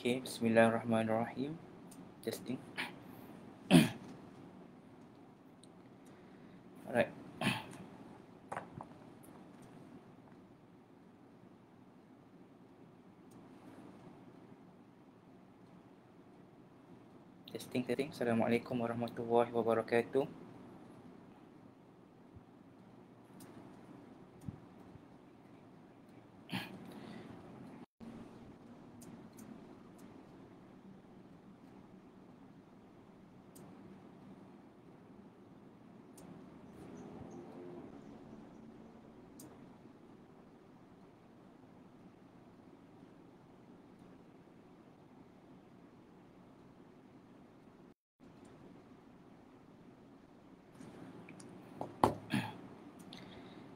Okay, Bismillahirrahmanirrahim. Testing. Alright. Testing. Assalamualaikum warahmatullahi wabarakatuh.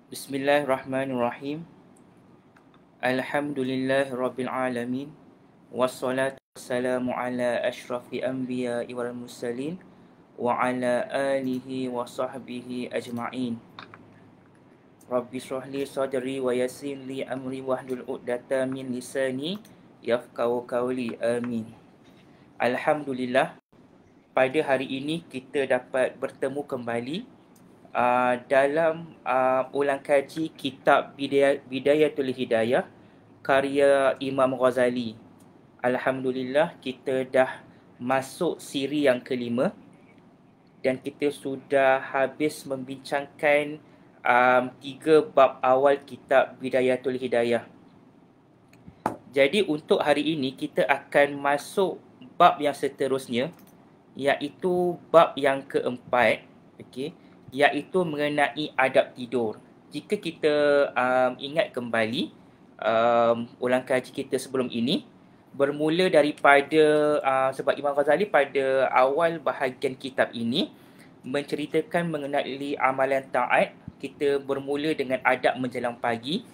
Bismillahirrahmanirrahim. Alhamdulillahi rabbil alamin. Wassalatu wassalamu ala ashrafil anbiya'i wal mursalin wa ala alihi wa sahbihi ajma'in. Rabbi shrahli sadri wa yassir li amri wahlul 'uqdatam min lisani yafqahu qawli. Amin. Alhamdulillah, pada hari ini kita dapat bertemu kembali dalam ulang kaji kitab Bidayatul Hidayah karya Imam Ghazali. Alhamdulillah, kita dah masuk siri yang kelima dan kita sudah habis membincangkan 3 bab awal kitab Bidayatul Hidayah. Jadi untuk hari ini kita akan masuk bab yang seterusnya, iaitu bab yang keempat, okey, iaitu mengenai adab tidur. Jika kita ingat kembali ulang kaji kita sebelum ini, bermula daripada sebab Imam Ghazali pada awal bahagian kitab ini menceritakan mengenai amalan taat. Kita bermula dengan adab menjelang pagi,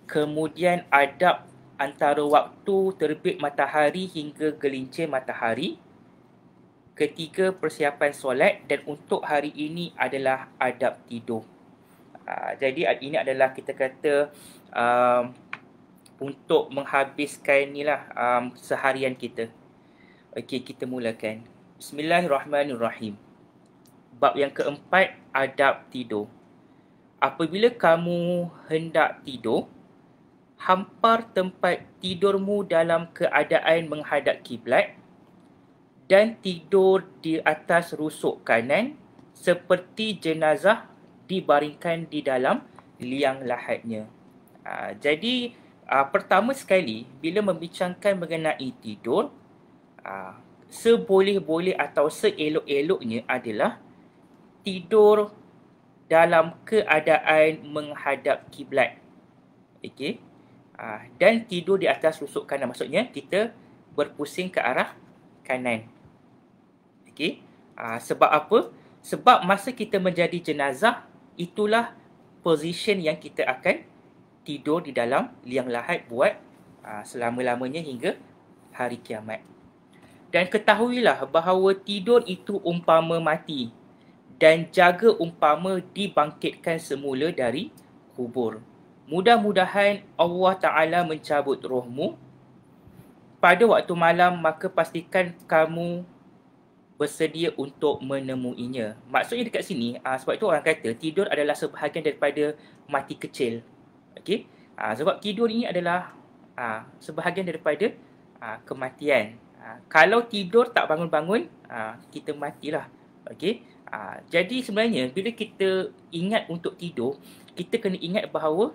kemudian adab antara waktu terbit matahari hingga gelincir matahari, ketiga persiapan solat, dan untuk hari ini adalah adab tidur. Jadi ini adalah kita kata untuk menghabiskan seharian kita. Okey, kita mulakan. Bismillahirrahmanirrahim. Bab yang keempat, adab tidur. Apabila kamu hendak tidur, hampar tempat tidurmu dalam keadaan menghadap kiblat dan tidur di atas rusuk kanan seperti jenazah dibaringkan di dalam liang lahatnya. Jadi pertama sekali, bila membincangkan mengenai tidur, seboleh-boleh atau seelok-eloknya adalah tidur dalam keadaan menghadap kiblat. Okey. Dan tidur di atas rusuk kanan, maksudnya kita berpusing ke arah kanan. Okey. Sebab apa? Sebab masa kita menjadi jenazah, itulah position yang kita akan tidur di dalam liang lahat buat selama-lamanya hingga hari kiamat. Dan ketahuilah bahawa tidur itu umpama mati dan jaga umpama dibangkitkan semula dari kubur. Mudah-mudahan Allah Ta'ala mencabut rohmu pada waktu malam, maka pastikan kamu bersedia untuk menemuinya. Maksudnya dekat sini, sebab itu orang kata tidur adalah sebahagian daripada mati kecil. Okey? Sebab tidur ini adalah sebahagian daripada kematian. Kalau tidur tak bangun-bangun, kita matilah. Okey? Jadi sebenarnya bila kita ingat untuk tidur, kita kena ingat bahawa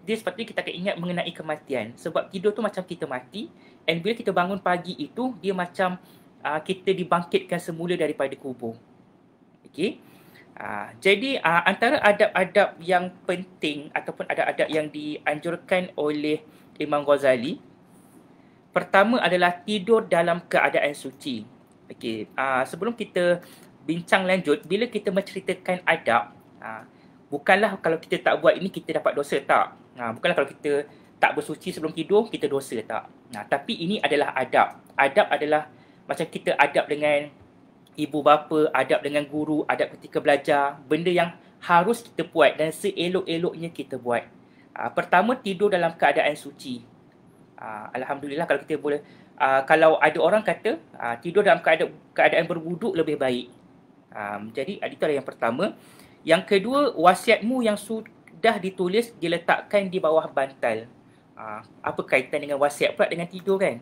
dia sepatutnya kita akan ingat mengenai kematian. Sebab tidur tu macam kita mati, and bila kita bangun pagi itu, dia macam kita dibangkitkan semula daripada kubur. Okey. Jadi antara adab-adab yang penting ataupun adab-adab yang dianjurkan oleh Imam Ghazali, pertama adalah tidur dalam keadaan suci. Okey, sebelum kita bincang lanjut, bila kita menceritakan adab, bukanlah kalau kita tak buat ini kita dapat dosa, tak. Bukanlah kalau kita tak bersuci sebelum tidur kita dosa, tak. Tapi ini adalah adab. Adab adalah macam kita adab dengan ibu bapa, adab dengan guru, adab ketika belajar, benda yang harus kita buat dan seelok-eloknya kita buat. Pertama, tidur dalam keadaan suci. Alhamdulillah kalau kita boleh, kalau ada orang kata tidur dalam keadaan berwuduk lebih baik. Jadi itu adalah yang pertama. Yang kedua, wasiatmu yang sudah ditulis diletakkan di bawah bantal. Apa kaitan dengan wasiat pula dengan tidur kan?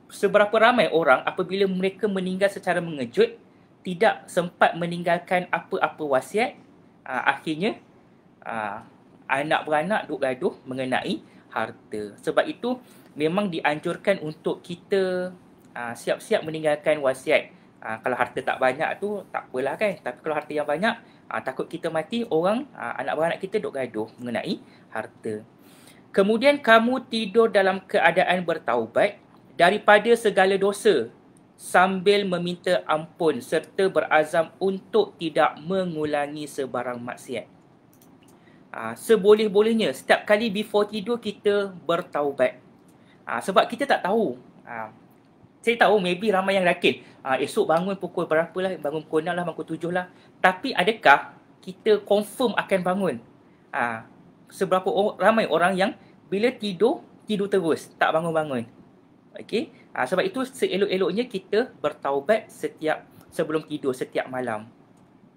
Seberapa ramai orang apabila mereka meninggal secara mengejut, tidak sempat meninggalkan apa-apa wasiat, akhirnya anak beranak duk gaduh mengenai harta. Sebab itu memang dianjurkan untuk kita siap-siap meninggalkan wasiat. Kalau harta tak banyak tu tak apalah kan. Tapi kalau harta yang banyak, takut kita mati, orang anak beranak kita duk gaduh mengenai harta. Kemudian kamu tidur dalam keadaan bertaubat daripada segala dosa sambil meminta ampun serta berazam untuk tidak mengulangi sebarang maksiat. Seboleh-bolehnya setiap kali before tidur kita bertaubat. Sebab kita tak tahu. Saya tahu maybe ramai yang yakin esok bangun pukul berapa lah, bangun pukul 6 lah, pukul 7 lah. Tapi adakah kita confirm akan bangun? Seberapa ramai orang yang bila tidur terus, tak bangun-bangun. Okey. Sebab itu seelok-eloknya kita bertaubat sebelum tidur setiap malam.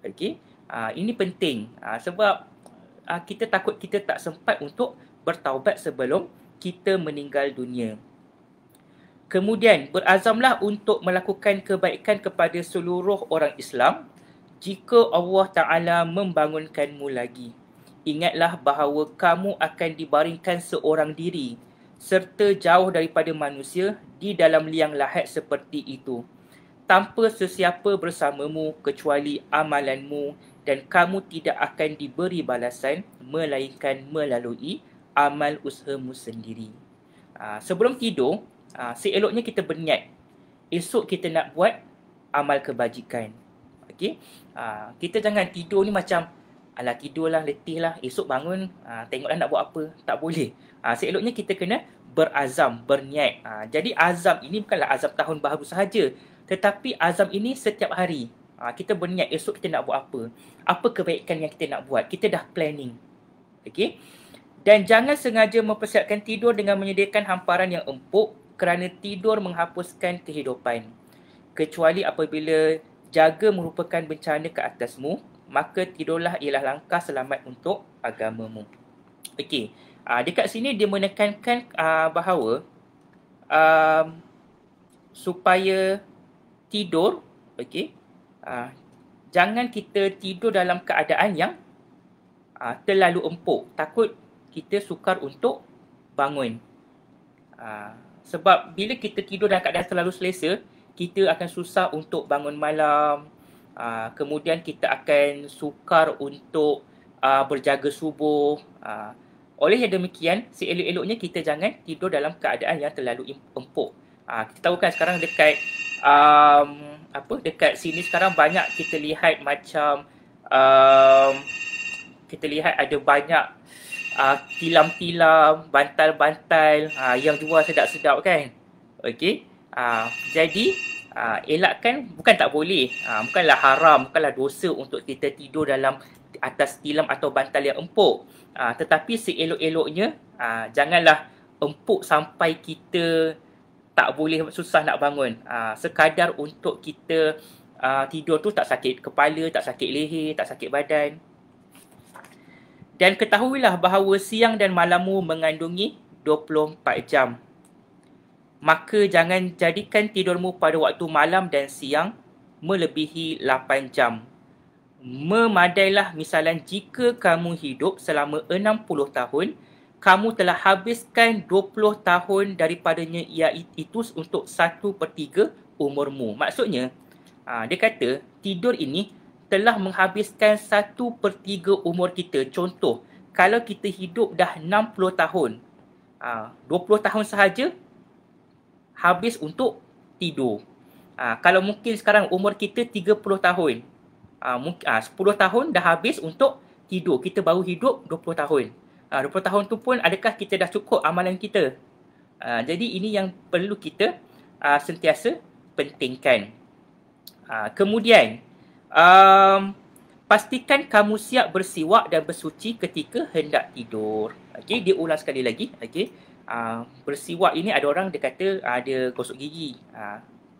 Okey. Ini penting sebab kita takut kita tak sempat untuk bertaubat sebelum kita meninggal dunia. Kemudian berazamlah untuk melakukan kebaikan kepada seluruh orang Islam jika Allah Ta'ala membangunkanmu lagi. Ingatlah bahawa kamu akan dibaringkan seorang diri serta jauh daripada manusia di dalam liang lahat seperti itu, tanpa sesiapa bersamamu kecuali amalanmu, dan kamu tidak akan diberi balasan melainkan melalui amal usahamu sendiri. Sebelum tidur, seeloknya kita berniat esok kita nak buat amal kebajikan. Okey, kita jangan tidur ni macam alah tidurlah, letih lah, esok bangun tengoklah nak buat apa. Tak boleh. Seeloknya kita kena berazam, berniat. Jadi azam ini bukanlah azam tahun baru sahaja, tetapi azam ini setiap hari. Kita berniat esok kita nak buat apa. Apa kebaikan yang kita nak buat. Kita dah planning. Okey. Dan jangan sengaja mempersiapkan tidur dengan menyediakan hamparan yang empuk kerana tidur menghapuskan kehidupan. Kecuali apabila jaga merupakan bencana ke atasmu, maka tidurlah ialah langkah selamat untuk agamamu. Okey, dekat sini dia menekankan bahawa supaya tidur, okey, jangan kita tidur dalam keadaan yang terlalu empuk. Takut kita sukar untuk bangun. Sebab bila kita tidur dalam keadaan terlalu selesa, kita akan susah untuk bangun malam. Kemudian kita akan sukar untuk berjaga subuh. Oleh yang demikian, seelok-eloknya kita jangan tidur dalam keadaan yang terlalu empuk. Kita tahu kan sekarang dekat dekat sini sekarang banyak kita lihat macam kita lihat ada banyak tilam-tilam, bantal-bantal yang jual sedap-sedap kan. Okey. Jadi elakkan, bukan tak boleh, bukanlah haram, bukanlah dosa untuk kita tidur dalam atas tilam atau bantal yang empuk. Tetapi seelok-eloknya janganlah empuk sampai kita tak boleh, susah nak bangun. Sekadar untuk kita tidur tu tak sakit kepala, tak sakit leher, tak sakit badan. Dan ketahuilah bahawa siang dan malammu mengandungi 24 jam. Maka jangan jadikan tidurmu pada waktu malam dan siang melebihi 8 jam. Memadailah misalan jika kamu hidup selama 60 tahun, kamu telah habiskan 20 tahun daripadanya iaitu untuk 1/3 umurmu. Maksudnya, dia kata tidur ini telah menghabiskan 1/3 umur kita. Contoh, kalau kita hidup dah 60 tahun, 20 tahun sahaja habis untuk tidur. Kalau mungkin sekarang umur kita 30 tahun, 10 tahun dah habis untuk tidur. Kita baru hidup 20 tahun. 20 tahun tu pun adakah kita dah cukup amalan kita? Jadi ini yang perlu kita sentiasa pentingkan. Kemudian, pastikan kamu siap bersiwak dan bersuci ketika hendak tidur. Okey, dia ulang sekali lagi. Okey. Bersiwak ini ada orang dia kata dia gosok gigi.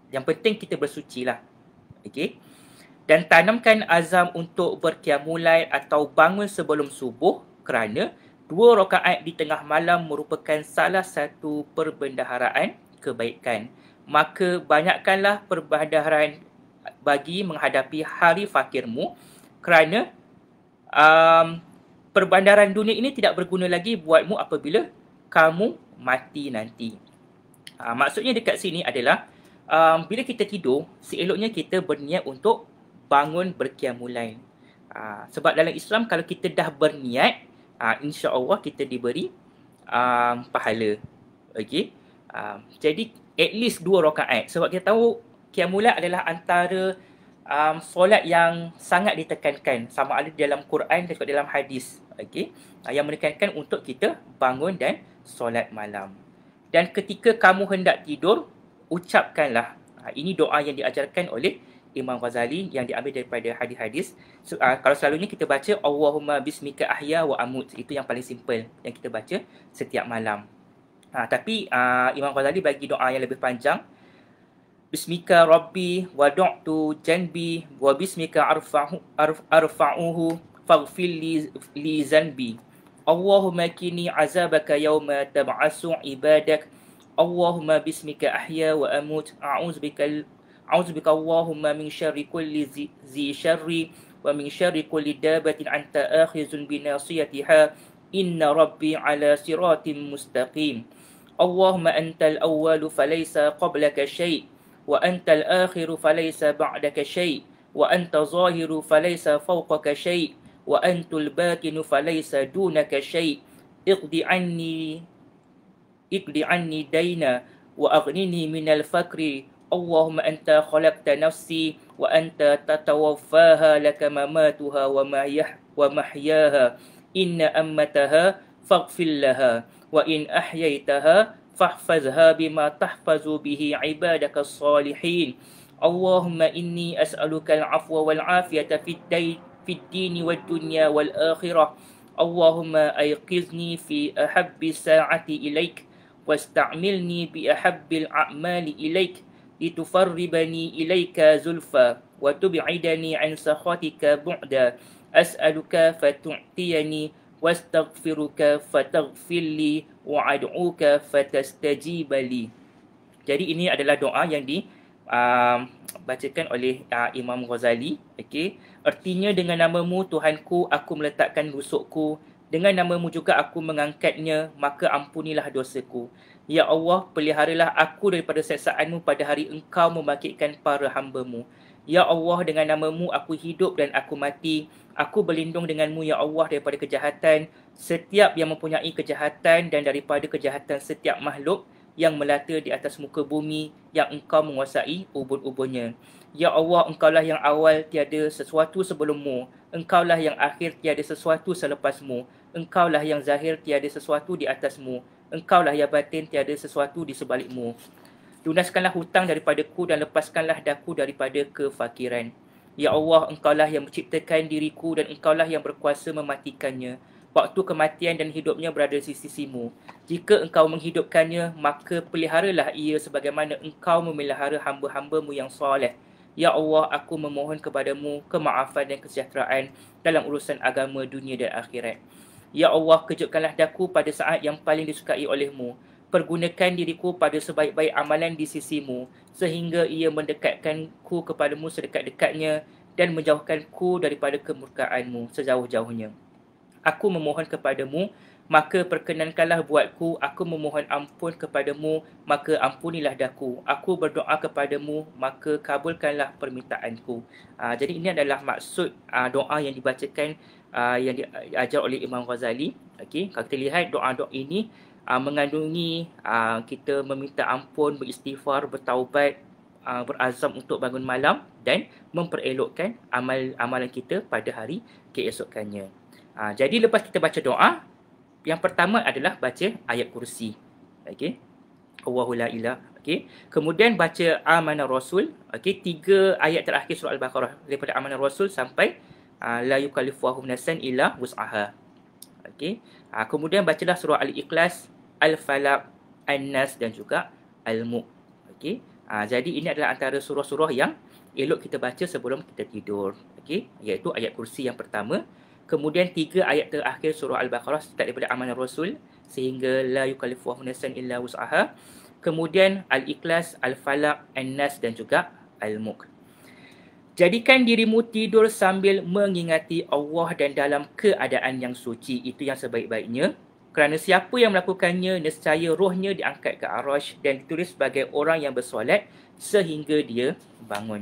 Yang penting kita bersuci lah. Okey. Dan tanamkan azam untuk berqiyamul atau bangun sebelum subuh kerana 2 rakaat di tengah malam merupakan salah satu perbendaharaan kebaikan. Maka banyakkanlah perbendaharaan bagi menghadapi hari fakirmu kerana perbandaran dunia ini tidak berguna lagi buatmu apabila kamu mati nanti. Maksudnya dekat sini adalah bila kita tidur, seeloknya kita berniat untuk bangun berqiyamul lail. Sebab dalam Islam kalau kita dah berniat, insya-Allah kita diberi pahala. Okey. Jadi at least 2 rakaat. Sebab kita tahu qiyamul lail adalah antara solat yang sangat ditekankan, sama ada dalam Quran dan juga dalam hadis. Okey. Yang menekankan untuk kita bangun dan solat malam. Dan ketika kamu hendak tidur, ucapkanlah. Ini doa yang diajarkan oleh Imam Ghazali yang diambil daripada hadis-hadis. Kalau selalunya kita baca Allahumma bismika ahya wa amut. Itu yang paling simple yang kita baca setiap malam. Tapi Imam Ghazali bagi doa yang lebih panjang. Bismika Rabbi wadu'tu janbi wa bismika arfa'uhu faghfir li zanbi. Allahumma kini azabaka yawma tab'asu ibadak. Allahumma bismika ahya wa amut. A'udzubika Allahumma min syarri kulli zi syarri wa min syarri kulli dabatin anta akhizun binasiyatiha. Inna Rabbi ala siratim mustaqim. Allahumma antal awwalu falaysa qablaka syai' wa antal akhiru falaysa ba'daka syai' wa anta zahiru falaysa fawqaka syai' wa antul batinu falaysa dunaka syai' iqdi anni dayna wa aghnini minal fakri. Allahumma anta khalaqta nafsi wa anta tatawaffaha laka mamatuha wa mahyaha. Inna ammataha faghfir laha wa in ahyaitaha fahfazha bima tahfazu bihi ibadaka salihin. Allahumma inni as'aluka al-afwa wal afiyata fid dini wad dunya wal akhirah. Allahumma ayqizni fi ahabbi sa'ati ilaik wasta'milni bi ahabbil a'mali ilaik litufarribani ilaika zulfa wa tub'idani an sakhatika bu'da. As'aluka fatu'tiyani wastaghfiruka fataghfirli wa ad'uka fatastajibali. Jadi ini adalah doa yang dibacakan oleh Imam Ghazali. Okey. Artinya, dengan namamu Tuhanku aku meletakkan rusukku, dengan namamu juga aku mengangkatnya, maka ampunilah dosaku. Ya Allah, peliharalah aku daripada seksaanmu pada hari engkau membangkitkan para hamba-Mu. Ya Allah, dengan namamu aku hidup dan aku mati. Aku berlindung denganmu ya Allah daripada kejahatan setiap yang mempunyai kejahatan dan daripada kejahatan setiap makhluk yang melata di atas muka bumi yang engkau menguasai ubun-ubunnya. Ya Allah, engkaulah yang awal, tiada sesuatu sebelummu. Engkaulah yang akhir, tiada sesuatu selepasmu. Engkaulah yang zahir, tiada sesuatu di atasmu. Engkaulah yang batin, tiada sesuatu di sebalikmu. Lunaskanlah hutang daripadaku dan lepaskanlah daku daripada kefakiran. Ya Allah, engkaulah yang menciptakan diriku dan engkaulah yang berkuasa mematikannya. Waktu kematian dan hidupnya berada di sisimu. Jika engkau menghidupkannya, maka peliharalah ia sebagaimana engkau memelihara hamba-hambamu yang soleh. Ya Allah, aku memohon kepadamu kemaafan dan kesejahteraan dalam urusan agama, dunia dan akhirat. Ya Allah, kejutkanlah daku pada saat yang paling disukai olehmu. Pergunakan diriku pada sebaik-baik amalan di sisimu, sehingga ia mendekatkanku kepadamu sedekat-dekatnya dan menjauhkanku daripada kemurkaanmu sejauh-jauhnya. Aku memohon kepadamu, maka perkenankanlah buatku. Aku memohon ampun kepadamu, maka ampunilah daku. Aku berdoa kepadamu, maka kabulkanlah permintaanku. Jadi ini adalah maksud doa yang dibacakan, yang diajar oleh Imam Ghazali. Okay? Kalau kita lihat doa-doa ini, mengandungi kita meminta ampun, beristighfar, bertaubat, berazam untuk bangun malam dan memperelokkan amalan kita pada hari keesokannya. Jadi lepas kita baca doa, yang pertama adalah baca ayat kursi. Okey. Allahu la ilah. Okey. Kemudian baca amanah Rasul. Okey, 3 ayat terakhir surah Al-Baqarah daripada amanah Rasul sampai la yukallifullahu nafsan illa wus'aha. Okey. Kemudian bacalah surah Al-Ikhlas, Al-Falaq, An-Nas dan juga Al-Mulk. Okey. Jadi ini adalah antara surah-surah yang elok kita baca sebelum kita tidur. Okey, iaitu ayat kursi yang pertama. Kemudian 3 ayat terakhir surah Al-Baqarah start daripada amanah Rasul sehingga la yukallifu nafsan illa wus'aha. Kemudian Al-Ikhlas, Al-Falaq, An-Nas dan juga Al-Mulk. Jadikan dirimu tidur sambil mengingati Allah dan dalam keadaan yang suci. Itu yang sebaik-baiknya. Kerana siapa yang melakukannya, nescaya rohnya diangkat ke Arash dan ditulis sebagai orang yang bersolat sehingga dia bangun.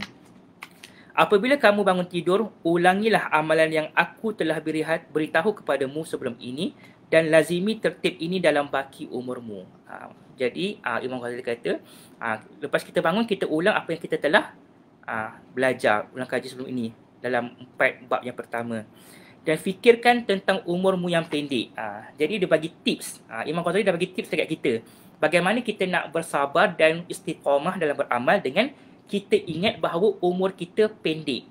Apabila kamu bangun tidur, ulangilah amalan yang aku telah beritahu kepadamu sebelum ini dan lazimi tertib ini dalam baki umurmu. Jadi Imam Ghazali kata, lepas kita bangun, kita ulang apa yang kita telah belajar, ulang kaji sebelum ini dalam 4 bab yang pertama. Dan fikirkan tentang umurmu yang pendek. Jadi dia bagi tips. Imam Ghazali dah bagi tips dekat kita. Bagaimana kita nak bersabar dan istiqamah dalam beramal dengan kita ingat bahawa umur kita pendek.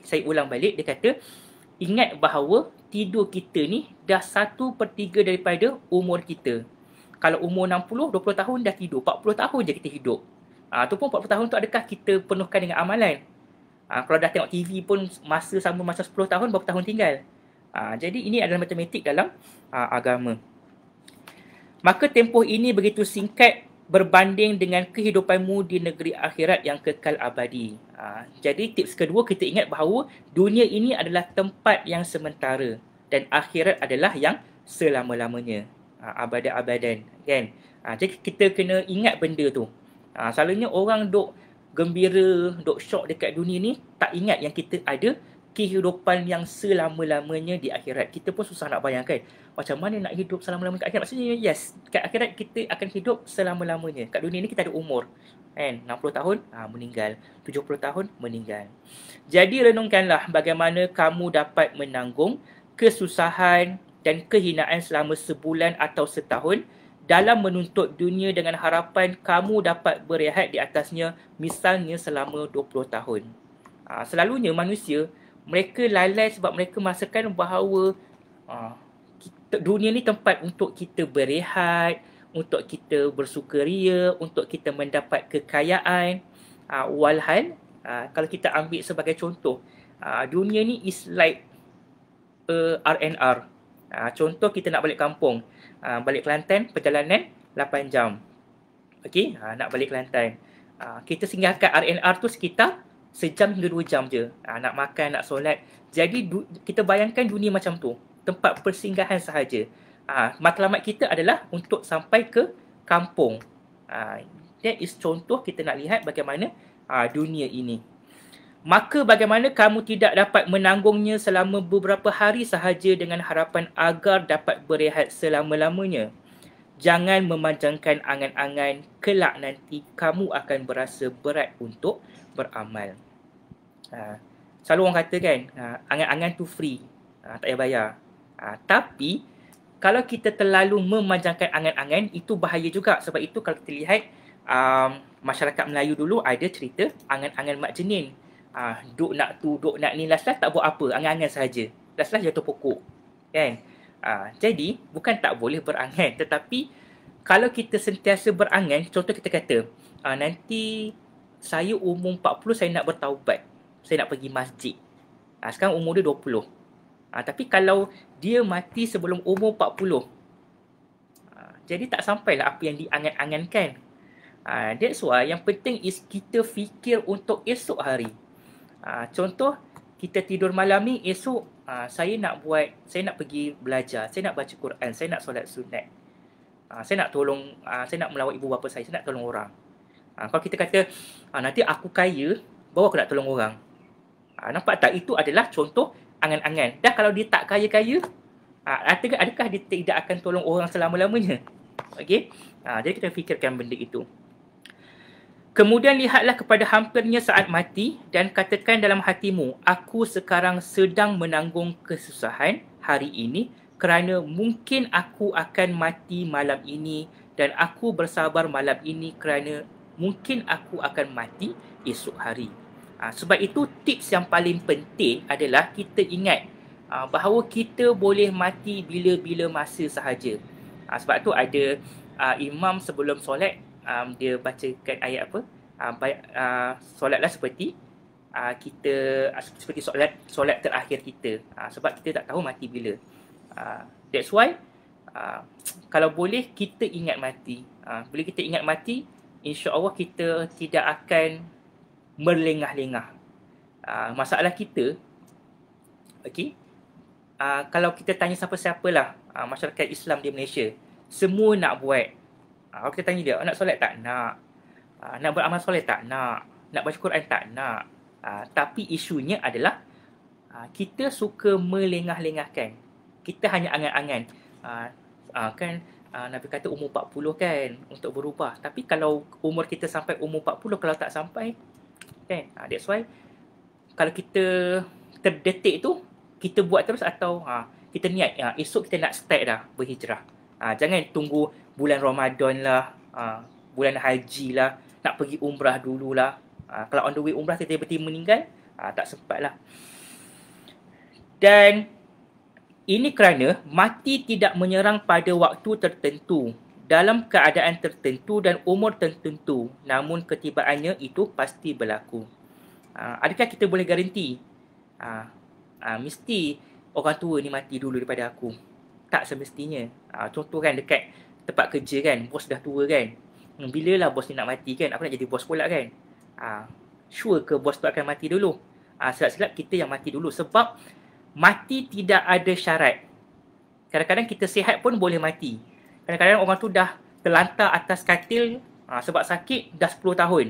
Saya ulang balik, dia kata, ingat bahawa tidur kita ni dah 1/3 daripada umur kita. Kalau umur 60, 20 tahun dah tidur. 40 tahun je kita hidup. Tu pun 40 tahun tu adakah kita penuhkan dengan amalan? Kalau dah tengok TV pun masa sama macam 10 tahun, berapa tahun tinggal? Jadi ini adalah matematik dalam agama. Maka tempoh ini begitu singkat berbanding dengan kehidupanmu di negeri akhirat yang kekal abadi. Jadi tips kedua, kita ingat bahawa dunia ini adalah tempat yang sementara dan akhirat adalah yang selama-lamanya. Abadan-abadan, kan? Jadi kita kena ingat benda tu. Selalunya orang duk gembira, duk syok dekat dunia ni, tak ingat yang kita ada kehidupan yang selama-lamanya di akhirat. Kita pun susah nak bayangkan macam mana nak hidup selama-lamanya kat akhirat. Maksudnya yes, kat akhirat kita akan hidup selama-lamanya. Kat dunia ni kita ada umur, kan? 60 tahun meninggal, 70 tahun meninggal. Jadi renungkanlah bagaimana kamu dapat menanggung kesusahan dan kehinaan selama sebulan atau setahun dalam menuntut dunia dengan harapan kamu dapat berehat di atasnya, misalnya selama 20 tahun. Selalunya manusia, mereka lalai sebab mereka merasakan bahawa dunia ni tempat untuk kita berehat, untuk kita bersukaria, untuk kita mendapat kekayaan. Walhal, kalau kita ambil sebagai contoh, dunia ni is like RNR. Contoh kita nak balik kampung, balik Kelantan, perjalanan 8 jam. Okey, nak balik Kelantan. Kita singgahkan RNR tu sekitar sejam hingga 2 jam je. Nak makan, nak solat. Jadi kita bayangkan dunia macam tu, tempat persinggahan sahaja. Matlamat kita adalah untuk sampai ke kampung. That is contoh kita nak lihat bagaimana dunia ini. Maka bagaimana kamu tidak dapat menanggungnya selama beberapa hari sahaja dengan harapan agar dapat berehat selama-lamanya? Jangan memanjangkan angan-angan, kelak nanti kamu akan berasa berat untuk beramal. Selalu orang kata kan, angan-angan tu free, tak payah bayar. Tapi kalau kita terlalu memanjangkan angan-angan, itu bahaya juga. Sebab itu kalau kita lihat masyarakat Melayu dulu ada cerita angan-angan mak jenin. Duk nak tu, duk nak ni, last-last tak buat apa, angan-angan sahaja. Last-last jatuh pokok, kan? Jadi bukan tak boleh berangan, tetapi kalau kita sentiasa berangan, contoh kita kata, nanti saya umur 40 saya nak bertaubat, saya nak pergi masjid. Sekarang umur dia 20. Tapi kalau dia mati sebelum umur 40, jadi tak sampailah apa yang diangan-angankan. That's why yang penting is kita fikir untuk esok hari. Contoh, kita tidur malam ni, esok saya nak pergi belajar, saya nak baca Quran, saya nak solat sunat, saya nak tolong, saya nak melawat ibu bapa saya nak tolong orang. Kalau kita kata, nanti aku kaya, baru aku nak tolong orang. Nampak tak? Itu adalah contoh angan-angan. Dah kalau dia tak kaya-kaya, adakah dia tidak akan tolong orang selama-lamanya? Okey? Jadi kita fikirkan benda itu. Kemudian lihatlah kepada hampirnya saat mati dan katakan dalam hatimu, aku sekarang sedang menanggung kesusahan hari ini kerana mungkin aku akan mati malam ini dan aku bersabar malam ini kerana mungkin aku akan mati esok hari. Sebab itu tips yang paling penting adalah kita ingat bahawa kita boleh mati bila-bila masa sahaja. Sebab tu ada imam sebelum solat, dia bacakan ayat apa? Solatlah seperti kita seperti solat terakhir kita. Sebab kita tak tahu mati bila. That's why kalau boleh kita ingat mati. Bila kita ingat mati, insya-Allah kita tidak akan merlengah-lengah. Masalah kita, okey, kalau kita tanya siapa-siapalah masyarakat Islam di Malaysia, semua nak buat. Kalau kita tanya dia, nak solat tak? Nak. Nak beramal soleh tak? Nak. Nak baca Quran tak? Nak. Tapi isunya adalah kita suka melengah-lengahkan. Kita hanya angan-angan. Kan Nabi kata umur 40 kan untuk berubah. Tapi kalau umur kita sampai umur 40, kalau tak sampai, kan? That's why kalau kita terdetik tu, kita buat terus atau kita niat esok kita nak start dah berhijrah. Jangan tunggu bulan Ramadan lah, bulan haji lah, nak pergi umrah dululah. Kalau on the way umrah tiba-tiba meninggal, tak sempat lah. Dan ini kerana mati tidak menyerang pada waktu tertentu, dalam keadaan tertentu dan umur tertentu, namun ketibaannya itu pasti berlaku. Adakah kita boleh garanti mesti orang tua ni mati dulu daripada aku? Tak semestinya. Contoh kan dekat tempat kerja kan, bos dah tua kan, bilalah bos ni nak mati kan, aku nak jadi bos pula kan. Sure ke bos tu akan mati dulu? Silap-silap kita yang mati dulu. Sebab mati tidak ada syarat. Kadang-kadang kita sihat pun boleh mati. Kadang-kadang orang tu dah terlantar atas katil sebab sakit dah 10 tahun.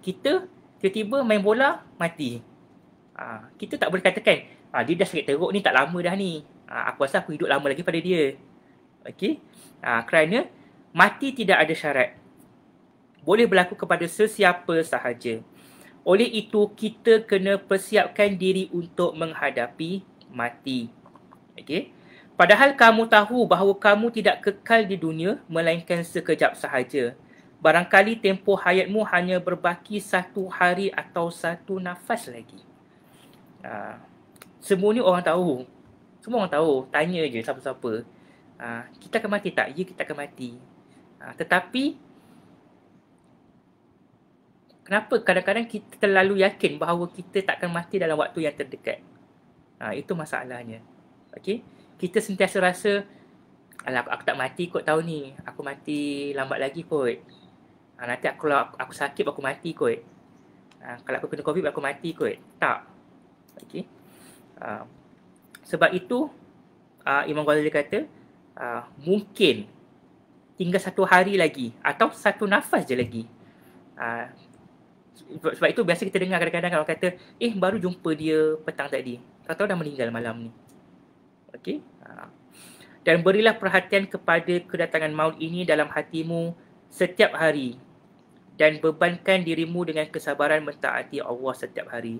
Kita tiba-tiba main bola mati. Kita tak boleh katakan dia dah sakit teruk ni tak lama dah ni. Aku rasa aku hidup lama lagi pada dia. Okey? Kerana mati tidak ada syarat. Boleh berlaku kepada sesiapa sahaja. Oleh itu, kita kena persiapkan diri untuk menghadapi mati. Okey? Padahal kamu tahu bahawa kamu tidak kekal di dunia, melainkan sekejap sahaja. Barangkali tempoh hayatmu hanya berbaki 1 hari atau 1 nafas lagi. Semua ni orang tahu. Semua orang tahu. Tanya je siapa-siapa. Kita akan mati tak? Ya, kita akan mati. Tetapi kenapa kadang-kadang kita terlalu yakin bahawa kita tak akan mati dalam waktu yang terdekat? Itu masalahnya. Okey? Kita sentiasa rasa, alah aku tak mati kot tahun ni. Aku mati lambat lagi kot. Nanti kalau aku sakit aku mati kot. Kalau aku kena COVID aku mati kot. Tak. Okey? Sebab itu Imam Ghazali kata mungkin tinggal 1 hari lagi atau 1 nafas je lagi. Sebab itu biasa kita dengar kadang-kadang kalau kata baru jumpa dia petang tadi, tahu-tahu dah meninggal malam ni. Okey. Dan berilah perhatian kepada kedatangan maut ini dalam hatimu setiap hari dan bebankan dirimu dengan kesabaran mentaati Allah setiap hari.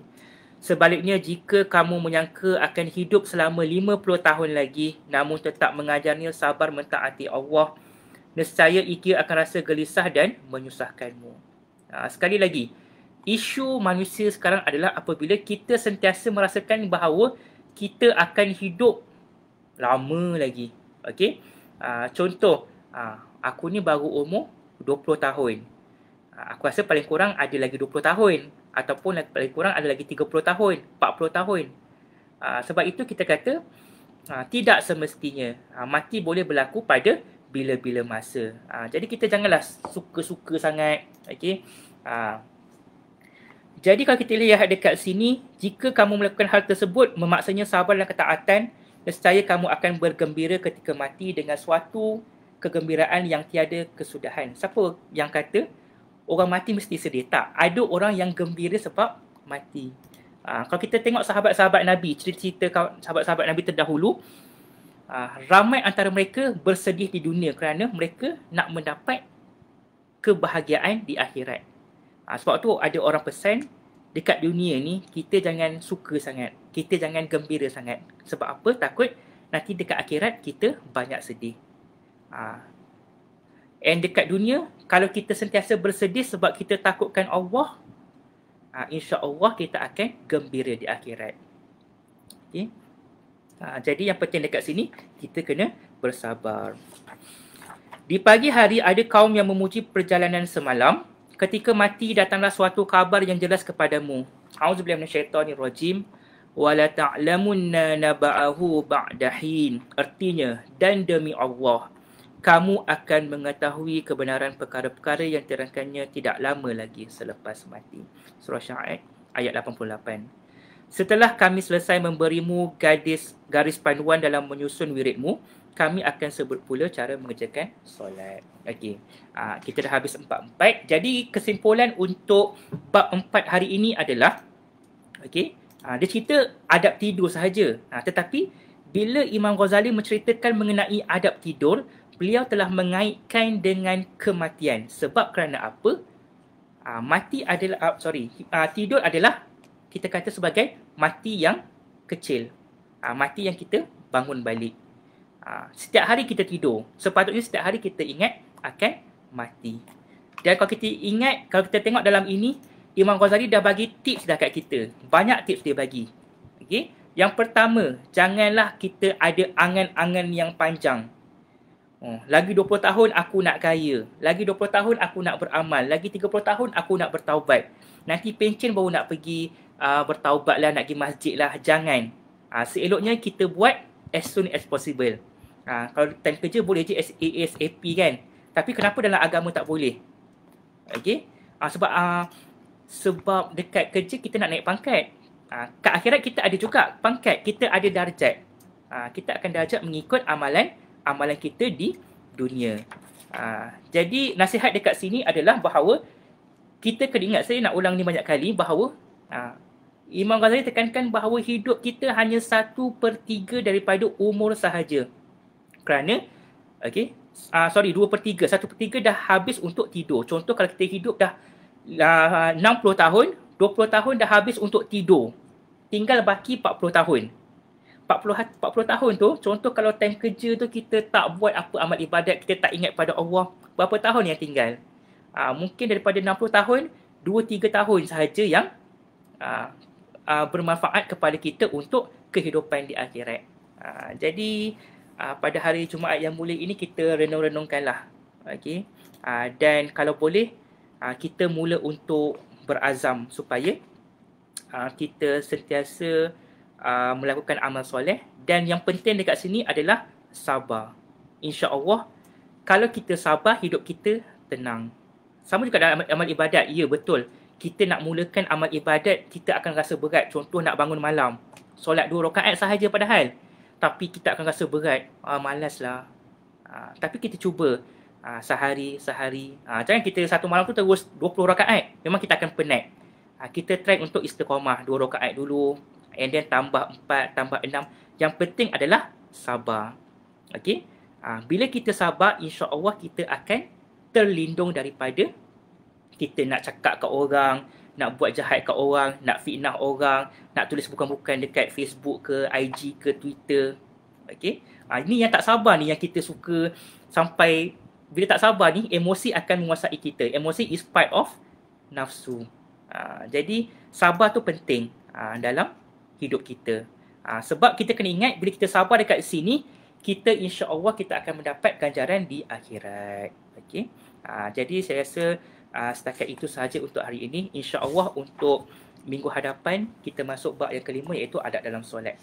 Sebaliknya, jika kamu menyangka akan hidup selama 50 tahun lagi namun tetap mengajarnya sabar mentaati Allah, nescaya ia akan rasa gelisah dan menyusahkanmu. Sekali lagi, isu manusia sekarang adalah apabila kita sentiasa merasakan bahawa kita akan hidup lama lagi. Okey? Contoh, aku ni baru umur 20 tahun. Aku rasa paling kurang ada lagi 20 tahun. Ataupun paling kurang ada lagi 30 tahun, 40 tahun. Sebab itu kita kata, tidak semestinya. Mati boleh berlaku pada bila-bila masa. Jadi kita janganlah suka-suka sangat. Okey? Jadi kalau kita lihat dekat sini, jika kamu melakukan hal tersebut, memaksanya sabar dan ketaatan, nescaya kamu akan bergembira ketika mati dengan suatu kegembiraan yang tiada kesudahan. Siapa yang kata orang mati mesti sedih? Tak. Ada orang yang gembira sebab mati. Kalau kita tengok sahabat-sahabat Nabi, cerita-cerita sahabat-sahabat Nabi terdahulu, ramai antara mereka bersedih di dunia kerana mereka nak mendapat kebahagiaan di akhirat. Sebab tu ada orang pesan, dekat dunia ni kita jangan suka sangat, kita jangan gembira sangat. Sebab apa? Takut nanti dekat akhirat kita banyak sedih. And dekat dunia, kalau kita sentiasa bersedih sebab kita takutkan Allah, insya-Allah kita akan gembira di akhirat. Okay? Jadi yang penting dekat sini, kita kena bersabar. Di pagi hari ada kaum yang memuji perjalanan semalam. Ketika mati datanglah suatu kabar yang jelas kepadamu. A'udzubillahi minasyaitonirrajim. Wala ta'lamunna naba'ahu ba'dahin. Artinya, dan demi Allah, kamu akan mengetahui kebenaran perkara-perkara yang terangkannya tidak lama lagi selepas mati. Surah Syu'aib ayat 88. Setelah kami selesai memberimu garis panduan dalam menyusun wiridmu, kami akan sebut pula cara mengerjakan solat. Okey. Kita dah habis 4-4. Jadi kesimpulan untuk bab 4 hari ini adalah, okey, dia cerita adab tidur sahaja. Tetapi bila Imam Ghazali menceritakan mengenai adab tidur, beliau telah mengaitkan dengan kematian. Sebab kerana apa? Tidur adalah kita kata sebagai mati yang kecil. Mati yang kita bangun balik. Setiap hari kita tidur. Sepatutnya setiap hari kita ingat akan mati. Dan kalau kita ingat, kalau kita tengok dalam ini, Imam Ghazali dah bagi tips dah kat kita. Banyak tips dia bagi. Okay? Yang pertama, janganlah kita ada angan-angan yang panjang. Lagi 20 tahun aku nak kaya. Lagi 20 tahun aku nak beramal. Lagi 30 tahun aku nak bertaubat. Nanti pencen baru nak pergi bertaubat lah, nak pergi masjid lah. Jangan. Seeloknya kita buat as soon as possible. Kalau time kerja boleh je ASAP kan. Tapi kenapa dalam agama tak boleh? Okay? Sebab dekat kerja kita nak naik pangkat. Kat akhirat kita ada juga pangkat. Kita ada darjat. Kita akan darjat mengikut amalan kita di dunia. Jadi nasihat dekat sini adalah bahawa kita kena ingat, saya nak ulang ni banyak kali, bahawa Imam Ghazali tekankan bahawa hidup kita hanya 1/3 daripada umur sahaja. Kerana 2/3. 1/3 dah habis untuk tidur. Contoh kalau kita hidup dah 60 tahun, 20 tahun dah habis untuk tidur. Tinggal baki 40 tahun. 40 tahun tu, contoh kalau time kerja tu kita tak buat apa amal ibadat, kita tak ingat pada Allah, berapa tahun yang tinggal? Mungkin daripada 60 tahun, 2-3 tahun sahaja yang bermanfaat kepada kita untuk kehidupan di akhirat. Jadi pada hari Jumaat yang mulia ini kita renung-renungkanlah. Okay? Dan kalau boleh, kita mula untuk berazam supaya kita sentiasa melakukan amal soleh. Dan yang penting dekat sini adalah sabar. InsyaAllah, kalau kita sabar, hidup kita tenang. Sama juga dalam amal ibadat. Ya, betul. Kita nak mulakan amal ibadat, kita akan rasa berat. Contoh nak bangun malam, solat 2 rakaat sahaja padahal. Tapi kita akan rasa berat. Malaslah. Tapi kita cuba sehari. Jangan kita satu malam tu terus 20 rakaat. Memang kita akan penat. Kita try untuk istiqamah 2 rakaat dulu. And then tambah 4, tambah 6. Yang penting adalah sabar. Okay? Bila kita sabar, insya-Allah kita akan terlindung daripada kita nak cakap kat orang, nak buat jahat kat orang, nak fitnah orang, nak tulis bukan-bukan dekat Facebook ke, IG ke, Twitter. Okay? Ini yang tak sabar ni, yang kita suka sampai bila tak sabar ni, emosi akan menguasai kita. Emosi is part of nafsu. Jadi sabar tu penting dalam hidup kita. Sebab kita kena ingat, bila kita sabar dekat sini, kita insya-Allah kita akan mendapat ganjaran di akhirat. Okey. Jadi saya rasa setakat itu sahaja untuk hari ini. InsyaAllah untuk minggu hadapan kita masuk bab yang kelima, iaitu adab dalam solat.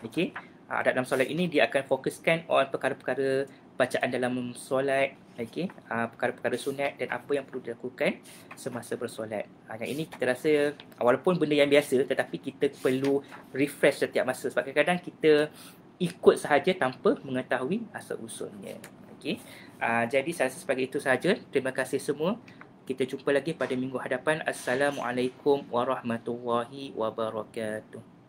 Okey. Adab dalam solat ini dia akan fokuskan on perkara-perkara bacaan dalam solat, okey, perkara-perkara sunat dan apa yang perlu dilakukan semasa bersolat. Yang ini kita rasa walaupun benda yang biasa, tetapi kita perlu refresh setiap masa. Sebab kadang-kadang kita ikut sahaja tanpa mengetahui asal usulnya. Okey. Jadi saya rasa sebagai itu sahaja. Terima kasih semua. Kita jumpa lagi pada minggu hadapan. Assalamualaikum warahmatullahi wabarakatuh.